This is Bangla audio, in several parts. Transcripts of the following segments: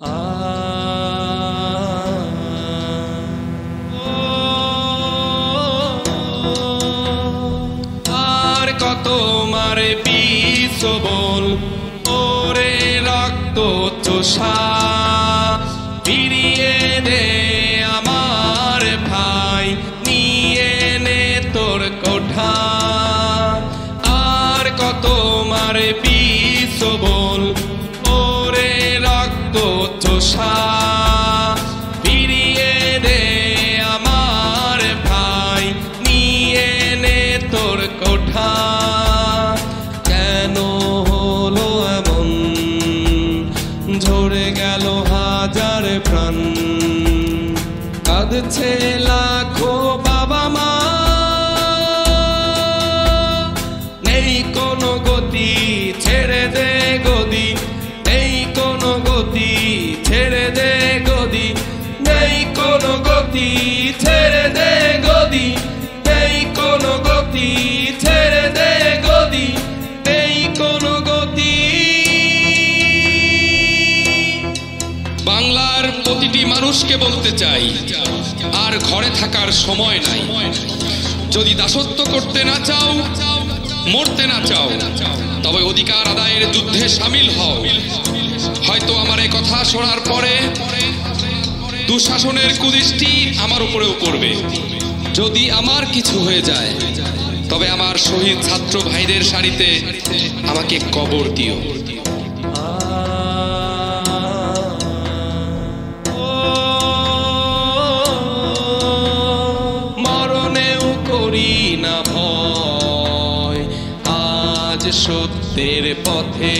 আর কত মারে বিষ বল ওরে রক্ত চোষা ফিরিয়ে দে আমার ভাই নিয়ে নে তোর কোঠা। আর কত মারে বিষ বল ওরে রক্ত চোষা ফিরিয়ে দে আমার ভাই নিয়ে নে তোর কোঠা। কেন হলো এমন ঝরে গেল হাজার প্রাণ কাঁদছে লাখো বাবা মা নেই কোনো গতি ছেড়ে দে গদি নেই কোনো গতি ছেড়ে দে গদি নেই কোনো গতি ছেড়ে দে গদি নেই কোনো গতি ছেড়ে দে গদি নেই কোনো গতি। বাংলার প্রতিটি মানুষকে বলতে চাই আর ঘরে থাকার সময় নাই। যদি দাসত্ব করতে না চাও মরতে না চাও তবে অধিকার আদায়ের যুদ্ধে সামিল হও। হয়তো আমার এই কথা শোনার পরে দুঃশাসনের কুদৃষ্টি আমার উপরেও পড়বে। যদি আমার কিছু হয়ে যায় তবে আমার শহীদ ছাত্র ভাইদের সারিতে আমাকে কবর দিও। মরণেও করি না ভয় আজ সত্যের পথে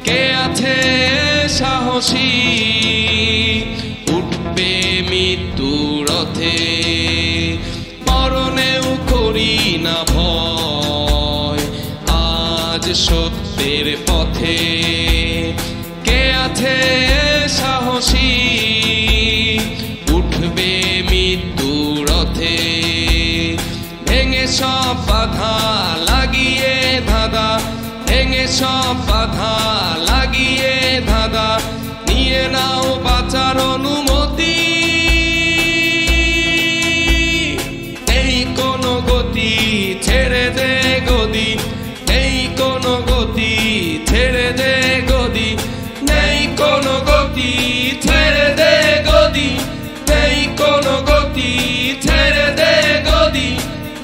কে আছে সাহসী উঠবে মৃত্যু রথে। মরণেও করি না ভয় আজ সত্যের পথে কে আছে সাহসী উঠবে মৃত্যু রথে। ভেঙে সব বাধা লাগিয়ে ধাঁধা ভেঙে সব বাধা লাগিয়ে ধাঁধা নিয়ে নাও বাঁচার অনুমতি। এই কোনো গতি ছেড়ে দে গদি এই কোনো গতি ছেড়ে দে গদি নেই কোনো গতি ছেড়ে দে গদি নেই কোনো গতি ছেড়ে দে গদি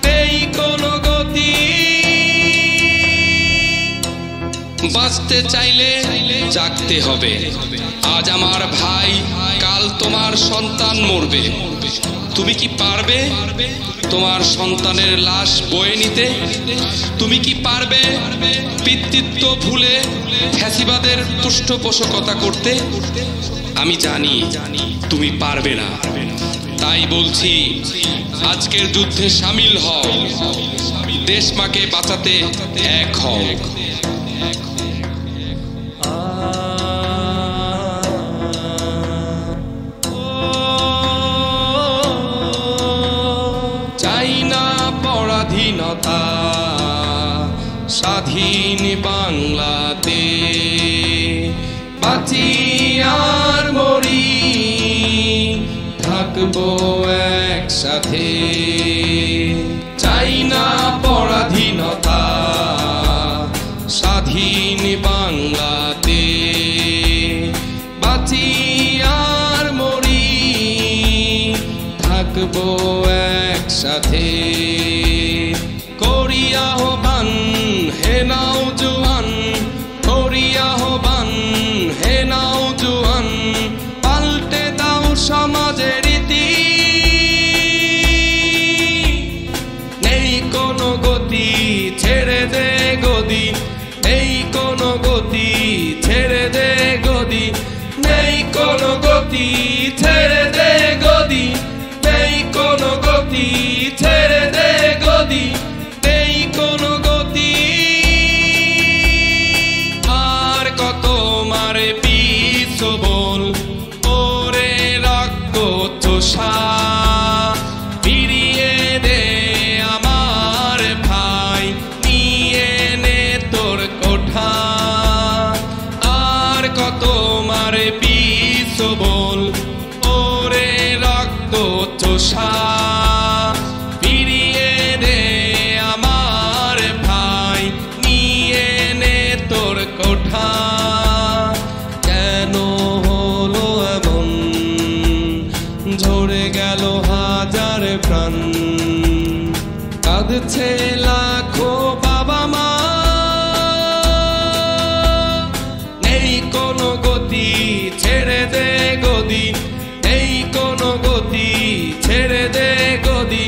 নেই কোনো গতি। বাঁচতে চাইলে জাগতে হবে। আজ আমার ভাই কাল তোমার সন্তান মরবে। তুমি কি পারবে তোমার সন্তানের লাশ বয়ে নিতে? তুমি কি পারবে পিতৃত্ব ভুলে ফ্যাসিবাদের পৃষ্ঠপোষকতা করতে? আমি জানি তুমি পারবে না। তাই বলছি আজকের যুদ্ধে সামিল হও। দেশ মাকে বাঁচাতে এক হও। চাই না পরাধীনতা স্বাধীন বাংলাতে বাঁচি আর মরি থাকবো একসাথে। চাই না পরাধীনতা স্বাধীন বাংলাতে বাঁচি আর মরি থাকবো একসাথে। করি আহ্বান হে নওজোয়ান করি আহ্বান হে নওজোয়ান পাল্টে দাও সমাজের রীতি। নেই কোনো গতি ছেড়ে দে গদি নেই কোনো গতি ছেড়ে দে গদি নেই কোনো গতি ছেড়ে দে গদি নেই কোনো গতি ছেড়ে দে গদি নেই কোনো গতি। আর কত মারে বিষ বল ওরে রক্ত চোষা ফিরিয়ে দে আমার ভাই নিয়ে নে তোর কোঠা। আর কত মারে পিছু বল ওরে রক্ত চোষা ফিরিয়ে দে আমার ভাই নিয়ে নে তোর কোঠা কেন হলো এমন ঝরে গেল হাজার প্রাণ কাঁদছে লাখো বাবা মা নেই কোনো গতি ছেড়ে দে গদি নেই কোনো গতি ছেড়ে দে গদি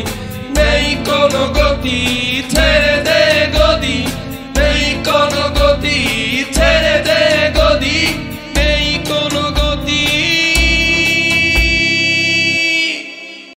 নেই কোনো গতি ছেড়ে দে গদি নেই কোনো গতি